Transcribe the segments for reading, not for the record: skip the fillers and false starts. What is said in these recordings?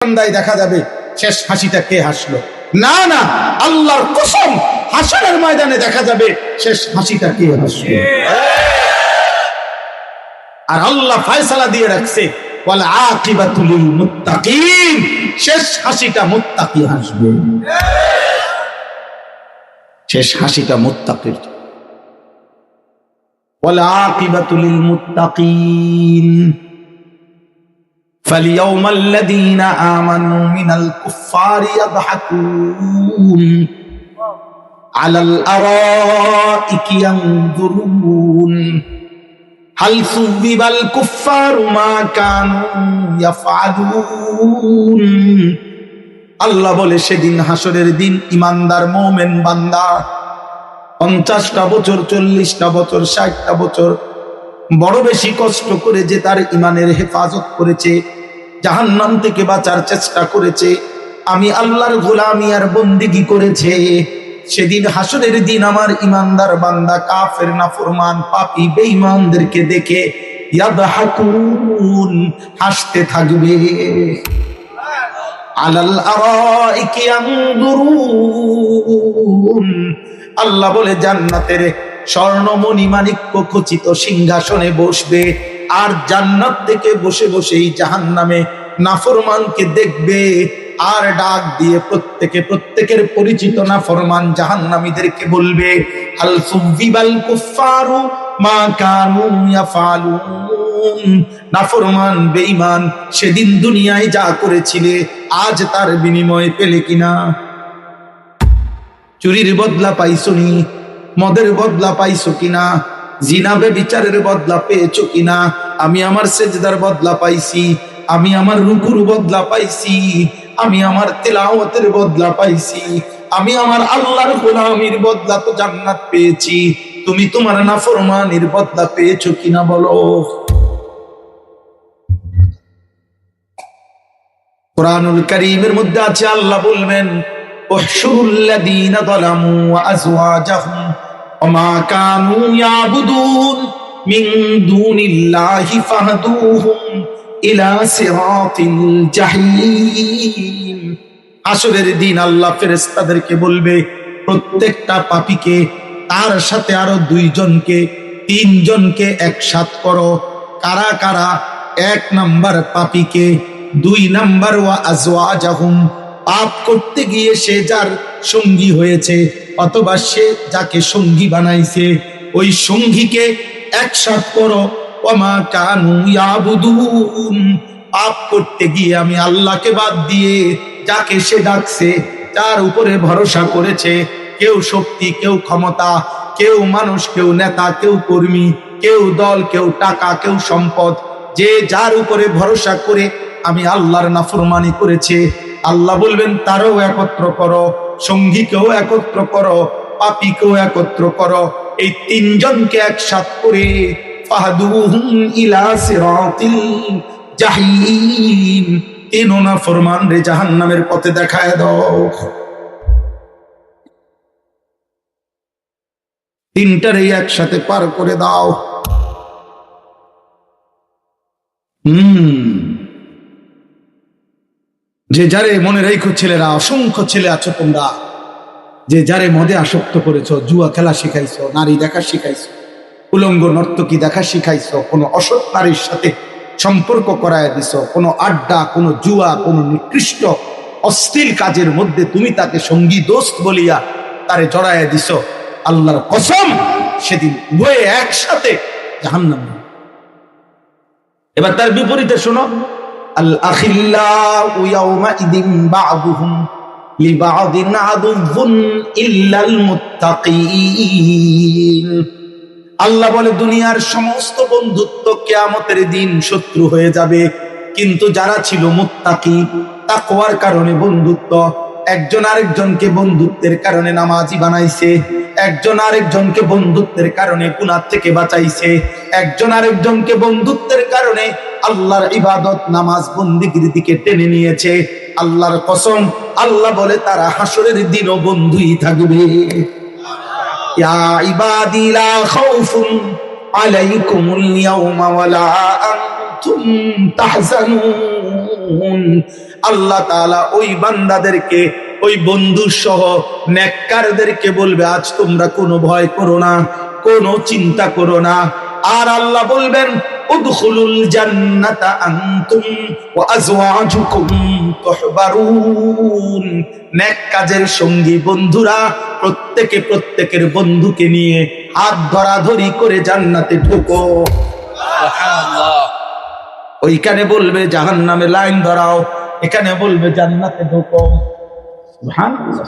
বান্দায় দেখা যাবে শেষ হাসিটা কে হাসলো। না না, আল্লাহর কসম, হাসরের ময়দানে দেখা যাবে শেষ হাসিটা কে হাসলো। আর আল্লাহ ফয়সালা দিয়ে রাখছে ওয়াল আকিবাতু লিল মুত্তাকিন, শেষ হাসিটা মুত্তাকি হাসবে। শেষ হাসিটা মুত্তাকির। ওয়াল আকিবাতু লিল মুত্তাকিন فاليوم الذين آمنوا من الكفار يضحكون على الأرائك ينظرون هل ثوب الكفار ما كانوا يفعلون। আল্লাহ বলে সেদিন হাসরের দিন ইমানদার মুমিন বান্দা 50টা বছর, 40টা বছর, 60টা বছর বড় বেশি কষ্ট করে যে তার ইমানের হেফাজত করেছে, জাহান্নাম থেকে বাঁচার চেষ্টা করেছে, আমি আল্লাহর গোলামি আর বন্দেগী করেছে, সেদিন হাসরের দিন আমার ইমানদার বান্দা কাফের, নাফরমান, পাপী, বেঈমানদেরকে দেখে ইয়াদহাকুন, হাসতে থাকবে। আলাল আরাইকি ইয়ানদুরুন, আল্লাহ বলে জান্নাতের স্বর্ণমণি মাণিক্য খচিত সিংহাসনে বসবে, আর জান্নাত থেকে বসে বসেই জাহান্নামে নাফরমানকে দেখবে, আর ডাক দিয়ে প্রত্যেকের পরিচিত নাফরমান জাহান্নামীদেরকে বলবে হাল সুবিবাল কুফারু মা কানু ইয়াফালুন। নাফরমান, বেঈমান সেদিন দুনিয়ায় যা করেছিলে আজ তার বিনিময় পেলে কিনা? চুরির বদলা পাইছনি, মদের বদলা পাইছো কিনা, জিনা ব্যভিচারের বদলা পেয়েছো কিনা? আমি আমার সেজদার বদলা পাইছি, আমি আমার রুকুর বদলা পাইছি, আমি আমার তেলাওয়াতের বদলা পাইছি, আমি আমার আল্লাহর গোলামির বদলা তো জান্নাত পেয়েছি। তুমি তোমার নাফরমানির বদলা পেয়েছো কিনা বলো? কুরআনুল কারীমের মধ্যে আছে, আল্লাহ বলবেন উহশুরুল লাযীনা যালামু ওয়া আযওয়াজাহুম وما كانوا يعبدون من دون الله فاهدوهم إلى صراط الجحيم। হাসরের দিন আল্লাহ ফেরেশতাদেরকে বলবে প্রত্যেকটা পাপীকে তার সাথে আরো 2 জনকে, 3 জনকে একসাথ করো। কারা কারা? 1 নাম্বার পাপীকে, 2 নাম্বার ওয়া আযওয়াজাহুম, পাপ করতে গিয়ে সে যার সঙ্গী হয়েছে অথবা সে যাকে সঙ্গী বানাইছে ওই সঙ্গীকে একসাথ করো। ওমা কানু ইয়াবুদুন, পাপ করতে গিয়ে আমি আল্লাহকে বাদ দিয়ে যাকে সে ডাকছে, যার উপরে ভরসা করেছে, কেউ শক্তি, কেউ ক্ষমতা, কেউ মানুষ, কেউ নেতা, কেউ কর্মী, কেউ দল, কেউ টাকা, কেউ সম্পদ, যে যার উপরে ভরসা করে আমি আল্লাহর নাফরমানি করেছে, আল্লাহ বলবেন তারও একত্র করো, সঙ্গীকেও একত্র করো, পাপীকেও একত্র করো। এই 3 জনকে একসাথ করে ফাহদুহুম ইলা সিরাতিল জাহিম, 3 নাফরমান রে জাহান্নামের পথে দেখায় দাও। 3টারে একসাথে পার করে দাও। যে যারে মনে রেখো ছেলেরা, অসংখ্য ছেলে আছো তোমরা, যে যারে মদে আসক্ত করেছো, জুয়া খেলা শিখাইছো, নারী দেখা শিখাইছো, উলঙ্গ নর্তকী দেখা শিখাইছো, কোনো অসৎ নারীর সাথে সম্পর্ক করায় দিছো, কোনো আড্ডা, কোনো জুয়া, কোনো নিকৃষ্ট অশ্লীল কাজের মধ্যে তুমি তাকে সঙ্গী দোস্ত বলিয়া তারে জড়ায় দিছো, আল্লাহর কসম সেদিন উভয়ে একসাথে জাহান্নামে। এবার তার বিপরীতে শোনো, আল আখিল্লাউ ইয়াওমাইদিন বা'দুহুম লিবা'দিন আদুউন ইল্লাল মুত্তাকিন। আল্লাহ বলে দুনিয়ার সমস্ত বন্ধুত্ব কিয়ামতের দিন শত্রু হয়ে যাবে, কিন্তু যারা ছিল মুত্তাকি, তাকওয়ার কারণে বন্ধুত্ব, একজন আরেকজনকে বন্ধুত্বের কারণে নামাজি বানাইছে, একজন আরেকজনকে বন্ধুত্বের কারণে গুনাহ থেকে বাঁচাইছে, একজন আরেকজনকে বন্ধুত্বের কারণে আল্লাহর ইবাদত, নামাজ, বন্দেগীর দিকে টেনে নিয়েছে। আল্লাহর কসম, আল্লাহ বলে তারা হাসরের দিনও বন্ধুই থাকবে। ইয়া ইবাদি লা খাউফুন আলাইকুমুল ইয়াওমা ওয়ালা আনতুম তাহজানুন। আল্লাহ তাআলা ওই বান্দাদেরকে, ওই বন্ধু সহ নেককারদেরকে বলবে, আজ তোমরা কোনো ভয় করো না, কোনো চিন্তা করো না। আর আল্লাহ বলবেন, উদখুলুল জান্নাতা আনতুম ওয়া আজওয়াজুকুম তুহবারুন। নেক কাজের সঙ্গী বন্ধুরা প্রত্যেকে প্রত্যেকের বন্ধুকে নিয়ে হাত ধরাধরি করে জান্নাতে ঢোকো। সুবহানাল্লাহ। ওইখানে বলবে জাহান্নামে লাইন ধরাও, এখানে বলবে জান্নাতে ঢোকো। সুবহানাল্লাহ।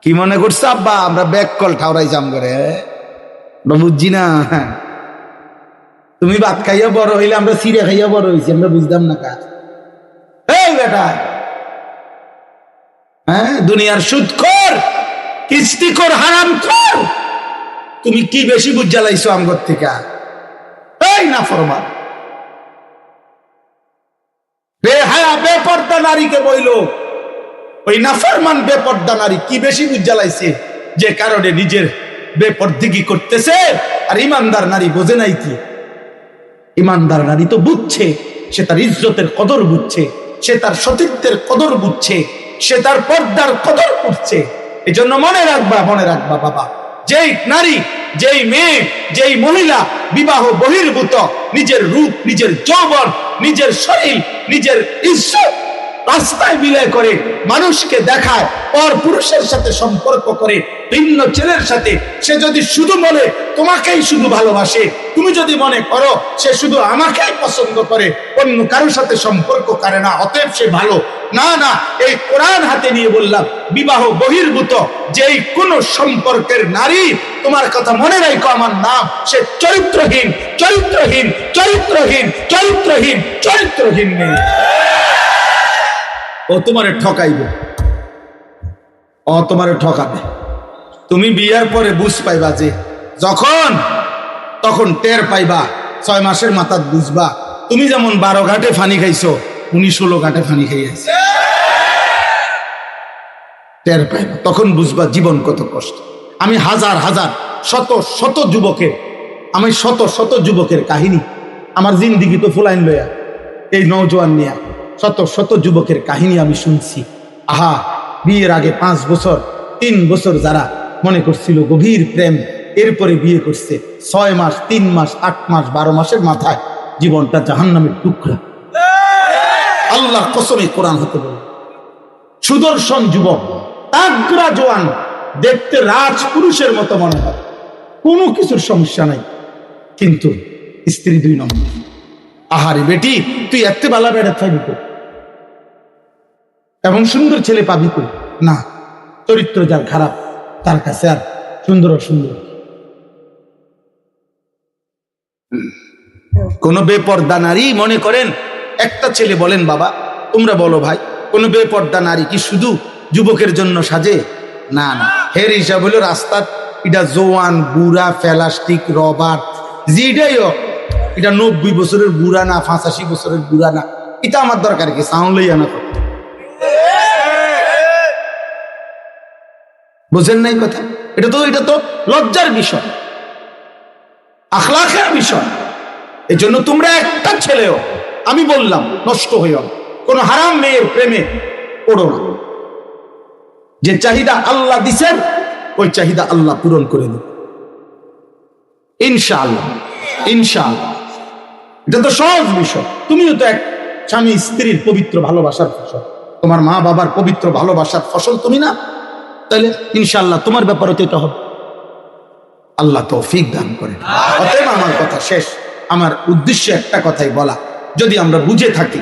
কি মনে করছো আব্বা আমরা ব্যাক কল ঠাউরাই জাম করে? বুঝছি না। তুমি ভাত খাইয়া বড় হইলে, আমরা সিরে খাইয়া বড় হয়েছি, আমরা বুঝতাম না কাজ। এই বেটা, হ্যাঁ, দুনিয়ার সুদখোর, কিস্তিখোর, হারামখোর, তুমি কি বেশি বুঝ জ্বালাইছো আমগর থেকে? এই নাফরমান বেহায়া বেপর্দা নারীকে বইল, ওই নাফরমান বেপর্দা নারী কি বেশি বুঝ জ্বালাইছে, যে কারণে নিজের বেপর্দিগি করতেছে। আর ইমানদার নারী বোঝে নাই কি? ইমানদার নারী তো বুঝছে, সে তার ইজ্জতের কদর বুঝছে, সে তার সতীত্বের কদর বুঝছে, সে তার পর্দার কদর করছে। এই জন্য মনে রাখবা বাবা, যেই নারী, যেই মেয়ে, যেই মহিলা বিবাহ বহির্ভূত নিজের রূপ, নিজের যৌবন, নিজের শরীর, নিজের ইজ্জত রাস্তায় বিলয় করে, মানুষকে দেখায়, পর পুরুষের সাথে সম্পর্ক করে, ভিন্ন ছেলের সাথে, সে যদি শুধু বলে তোমাকেই শুধু ভালোবাসে, তুমি যদি মনে করো সে শুধু আমাকেই পছন্দ করে, অন্য কারোর সাথে সম্পর্ক করে না, অতএব সে ভালো না। না, এই কোরআন হাতে নিয়ে বললাম, বিবাহ বহির্ভূত যেই কোন সম্পর্কের নারী, তোমার কথা মনে রাখো, আমার নাম, সে চরিত্রহীন, চরিত্রহীন, চরিত্রহীন, চরিত্রহীন, চরিত্রহীন নেই। ও তোমারে ঠকাইবে, ও তোমারে ঠকাবে। তুমি বিয়ার পরে বুঝ পাইবা, যে যখন তখন টের পাইবা, 6 মাসের মাথায় বুঝবা। তুমি যেমন 12 ঘাটে ফানি খাইছো, উনি 16 ঘাটে ফানি খাইয়াছে, টের পাইবা, তখন বুঝবা জীবন কত কষ্ট। আমি হাজার হাজার শত শত যুবকের, আমি শত শত যুবকের কাহিনী, আমার জিন্দিগি তো ফুলাইন লইয়া, এই নওজোয়ান নিয়া শত শত যুবকের কাহিনী আমি শুনছি। আহা, বিয়ের আগে 5 বছর 3 বছর যারা মনে করছিল গভীর প্রেম, এরপরে বিয়ে করছে 6 মাস 3 মাস 8 মাস 12 মাসের মাথায় জীবনটা জাহান্নামের টুকরা। আল্লাহর কসমে কোরআন হতে বলে, সুদর্শন যুবক, তাগড়া জওয়ান, দেখতে রাজপুরুষের মতো মনে হয়, কোনো কিছুর সমস্যা নাই, কিন্তু স্ত্রী 2 নম্বর। আহারে বেটি, তুই এত বালা বেড়া পাবি তো, এমন সুন্দর ছেলে পাবি তো না, চরিত্র যার খারাপ, তার কাছে আর সুন্দর সুন্দর। কোন বেপর্দা নারী মনে করেন, একটা ছেলে বলেন বাবা, তোমরা বলো ভাই, কোন বেপর্দা নারী কি শুধু যুবকের জন্য সাজে? না না, হের হিসাব হলো রাস্তার, এটা জোয়ান, বুড়া, প্লাস্টিক, রবার, যেটাই হোক, এটা 90 বছরের বুড়া না, 85 বছরের বুড়া না, এটা আমার দরকার কি? সাউন্ড লইয়া না, বুঝেন নাই কথা? এটা তো লজ্জার বিষয়, আখলাকের বিষয়। এই জন্য তোমরা একটা ছেলেও, আমি বললাম, নষ্ট হইও, কোন হারাম মেয়ের প্রেমে পড়ো না। যে চাহিদা আল্লাহ দিছেন, ওই চাহিদা আল্লাহ পূরণ করে দেন ইনশাআল্লাহ, ইনশাআল্লাহ। এটা তো সহজ বিষয়। তুমিও তো এক স্বামী স্ত্রীর পবিত্র ভালোবাসার ফসল, তোমার মা বাবার পবিত্র ভালোবাসার ফসল তুমি না? তাহলে ইনশাআল্লাহ তোমার ব্যাপারে তো এটা হবে। আল্লাহ তৌফিক দান করেন। অতএব আমার কথা শেষ, আমার উদ্দেশ্য একটা কথাই বলা, যদি আমরা বুঝে থাকি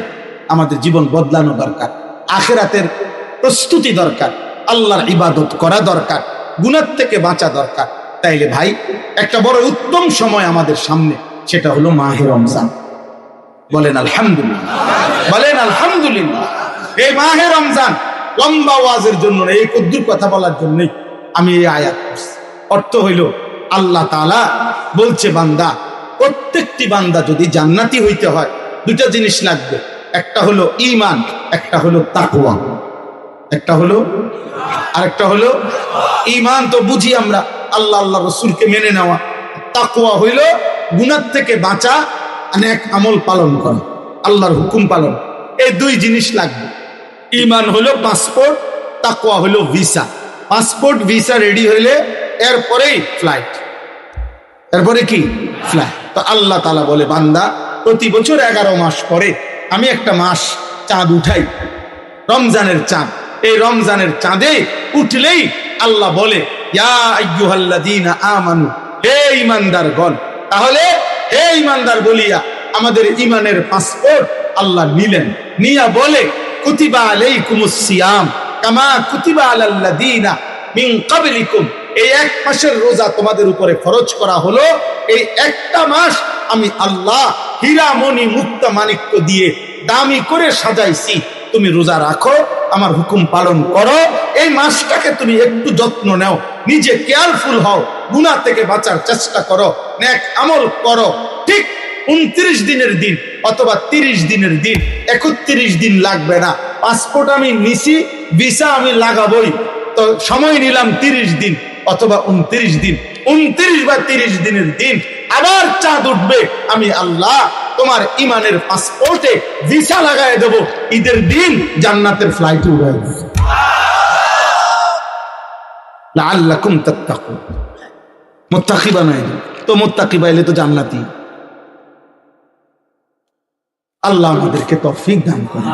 আমাদের জীবন বদলানো দরকার, আখিরাতের প্রস্তুতি দরকার, আল্লাহর ইবাদত করা দরকার, গুনাহ থেকে বাঁচা দরকার, তাইলে ভাই একটা বড় উত্তম সময় আমাদের সামনে, সেটা হলো মাহে রমজান। বলেন আলহামদুলিল্লাহ, বলেন আলহামদুলিল্লাহ। এই মাহে রমজান লম্বা ওয়াজের জন্য না, এই কদ্দুর কথা বলার জন্যই আমি এই আয়াত পড়ছি। অর্থ হইল, আল্লাহ তাআলা বলছে, বান্দা, প্রত্যেকটি বান্দা যদি জান্নাতি হইতে হয় 2টা জিনিস লাগবে, একটা হলো ঈমান, একটা হলো তাকওয়া, একটা হলো আরেকটা হলো ঈমান। তো বুঝি আমরা আল্লাহ আল্লাহ রাসূলকে মেনে নেওয়া। তাকওয়া হইল গুনাহ থেকে বাঁচা, নেক আমল পালন করা, আল্লাহর হুকুম পালন। এই দুই জিনিস লাগবে। ঈমান হলো পাসপোর্ট, তাকওয়া হলো ভিসা। পাসপোর্ট ভিসা রেডি হইলে এরপরেই ফ্লাইট, এরপরে কি ফ্লাইট। তো আল্লাহ তাআলা বলে, বান্দা প্রতি বছর 11 মাস পরে আমি একটা মাস চাঁদ উঠাই, রমজানের চাঁদ। এই রমজানের চাঁদে উঠলেই আল্লাহ বলে, ইয়া আইয়ুহাল্লাযীনা আমানু, হে ঈমানদারগণ। তাহলে হে ঈমানদার বলিয়া আমাদের ঈমানের পাসপোর্ট আল্লাহ নিলেন, নিয়া বলে, কুতিবা আলাইকুমুস সিয়াম কামা কুতিবা আলাল্লাযীনা মিন ক্বাবলিকুম, এই এক মাসের রোজা তোমাদের উপরে ফরজ করা হলো। এই একটা মাস আমি আল্লাহ হীরা মণি মুক্তা মাণিক্য দিয়ে দামি করে সাজাইছি, তুমি রোজা রাখো, আমার হুকুম পালন করো। এই মাসটাকে তুমি একটু যত্ন নাও, নিজে কেয়ারফুল হও, গুনাহ থেকে বাঁচার চেষ্টা করো, নেক আমল করো। ঠিক 29 দিনের দিন অথবা 30 দিনের দিন, 31 দিন লাগবে না। পাসপোর্ট আমি নিছি, ভিসা আমি লাগাবই, তো সময় নিলাম 30 দিন অথবা 29 দিন। 29 বা 30 দিনের দিন আবার চাঁদ উঠবে, আমি আল্লাহ তোমার ঈমানের পাসপোর্টে ভিসা লাগায় দেব, ঈদের দিন জান্নাতের ফ্লাইটে উড়াই দেব। লাআল্লাকুম তাত্তাকুন, মুত্তাকি বানাই দেব। তো মুত্তাকি বাইলে তো জান্নাতি। আল্লাহ আমাদেরকে তৌফিক দান করুন।